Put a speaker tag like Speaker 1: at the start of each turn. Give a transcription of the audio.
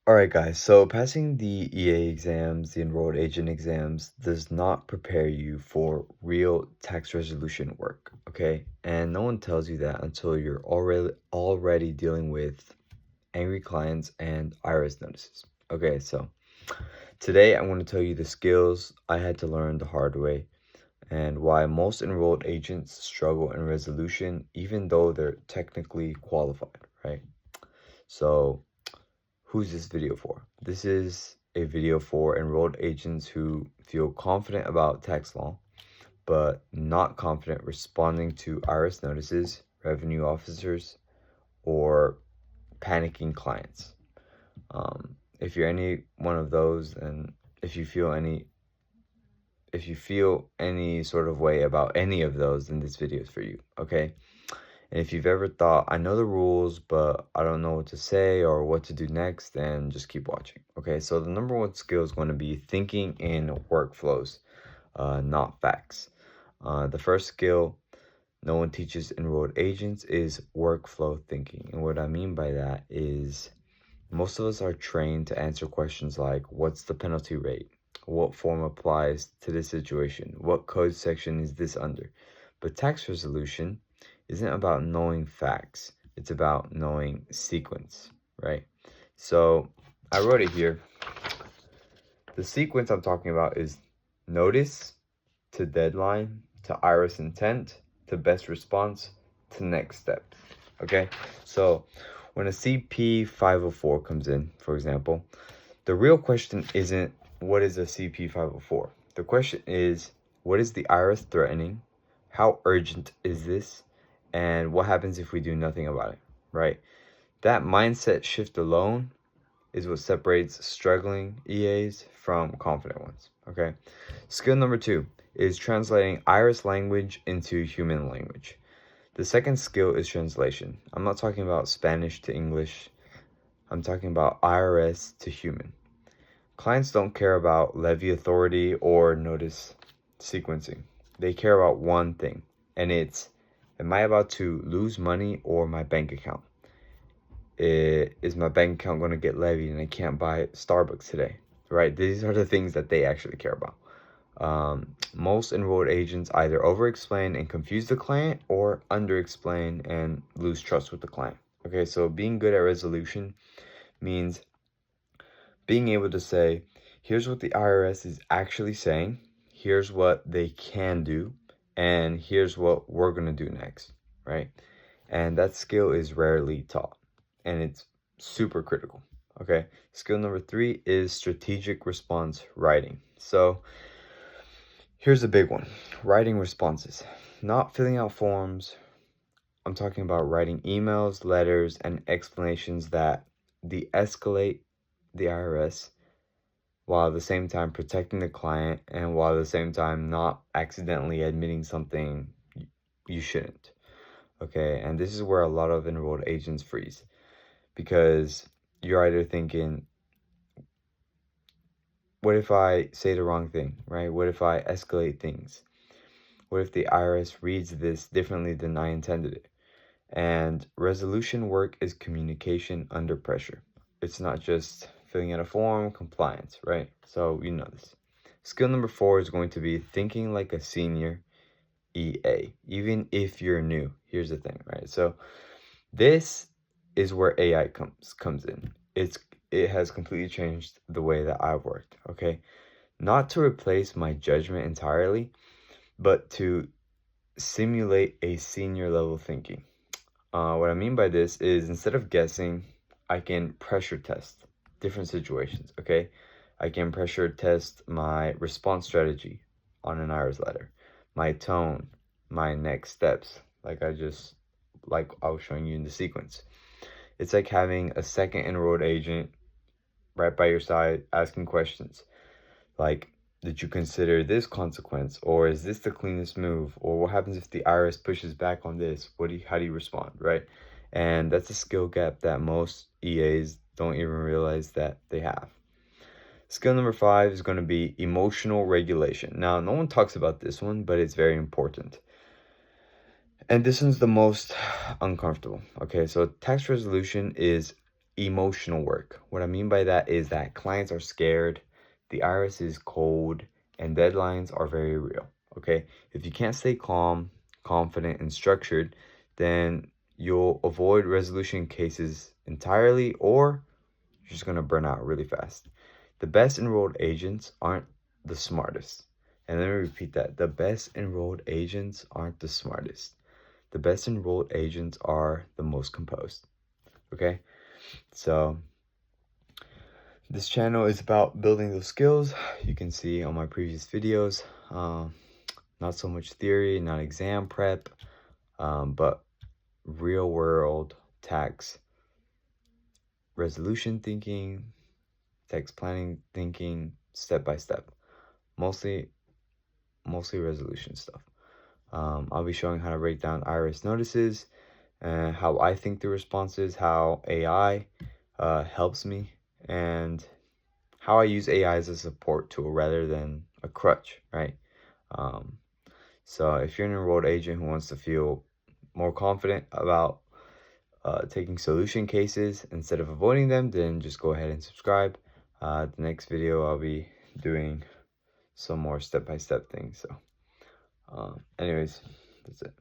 Speaker 1: All right, guys. So passing the EA exams, the enrolled agent exams, does not prepare you for real tax resolution work, okay? And no one tells you that until you're already dealing with angry clients and IRS notices. Okay, so today I'm going to tell you the skills I had to learn the hard way and why most enrolled agents struggle in resolution even though they're technically qualified, right? So who's this video for? This is a video for enrolled agents who feel confident about tax law, but not confident responding to IRS notices, revenue officers, or panicking clients. If you're any one of those, and if you feel any sort of way about any of those, then this video is for you, okay? And if you've ever thought, I know the rules, but I don't know what to say or what to do next, then just keep watching. Okay, so the number one skill is going to be thinking in workflows, not facts. The first skill no one teaches enrolled agents is workflow thinking. And what I mean by that is most of us are trained to answer questions like, what's the penalty rate? What form applies to this situation? What code section is this under? But tax resolution isn't about knowing facts. It's about knowing sequence, right? So I wrote it here. The sequence I'm talking about is notice to deadline to IRS intent to best response to next steps. Okay, so when a CP 504 comes in, for example, the real question isn't what is a CP 504? The question is, what is the IRS threatening? How urgent is this? And what happens if we do nothing about it, right? That mindset shift alone is what separates struggling EAs from confident ones, okay? Skill number 2 is translating IRS language into human language. The second skill is translation. I'm not talking about Spanish to English. I'm talking about IRS to human. Clients don't care about levy authority or notice sequencing. They care about one thing, and it's, am I about to lose money or my bank account? Is my bank account going to get levied and I can't buy Starbucks today? Right? These are the things that they actually care about. Most enrolled agents either over-explain and confuse the client or under-explain and lose trust with the client. Okay, so being good at resolution means being able to say, here's what the IRS is actually saying, here's what they can do, and here's what we're going to do next, right? And that skill is rarely taught, and it's super critical, okay? Skill number 3 is strategic response writing. So here's a big one, writing responses, not filling out forms. I'm talking about writing emails, letters, and explanations that de-escalate the IRS while at the same time protecting the client and while at the same time not accidentally admitting something you shouldn't. Okay, and this is where a lot of enrolled agents freeze because you're either thinking, what if I say the wrong thing, right? What if I escalate things? What if the IRS reads this differently than I intended it? And resolution work is communication under pressure. It's not just filling out a form, compliance, right? So you know this. Skill number 4 is going to be thinking like a senior EA, even if you're new. Here's the thing, right? So this is where AI comes in. It has completely changed the way that I've worked, okay? Not to replace my judgment entirely, but to simulate a senior level thinking. What I mean by this is instead of guessing, I can pressure test different situations, okay? I can pressure test my response strategy on an IRS letter, my tone, my next steps, like I was showing you in the sequence. It's like having a second enrolled agent right by your side asking questions like, did you consider this consequence, or is this the cleanest move, or what happens if the IRS pushes back on this? How do you respond, right? And that's a skill gap that most EAs don't even realize that they have. Skill number 5 is going to be emotional regulation. Now, no one talks about this one, but it's very important. And this one's the most uncomfortable. Okay, so tax resolution is emotional work. What I mean by that is that clients are scared, the iris is cold, and deadlines are very real. Okay, if you can't stay calm, confident, and structured, then you'll avoid resolution cases entirely, or you're just gonna burn out really fast. The best enrolled agents aren't the smartest. And let me repeat that. The best enrolled agents aren't the smartest. The best enrolled agents are the most composed. Okay? So this channel is about building those skills. You can see on my previous videos, not so much theory, not exam prep, but real world tax resolution thinking, tax planning thinking, step by step. Mostly resolution stuff. I'll be showing how to break down iris notices, and how I think the responses, how AI helps me, and how I use AI as a support tool rather than a crutch, right? Um, so if you're an enrolled agent who wants to feel more confident about taking solution cases instead of avoiding them, then just go ahead and subscribe. The next video I'll be doing some more step-by-step things. So anyways, that's it.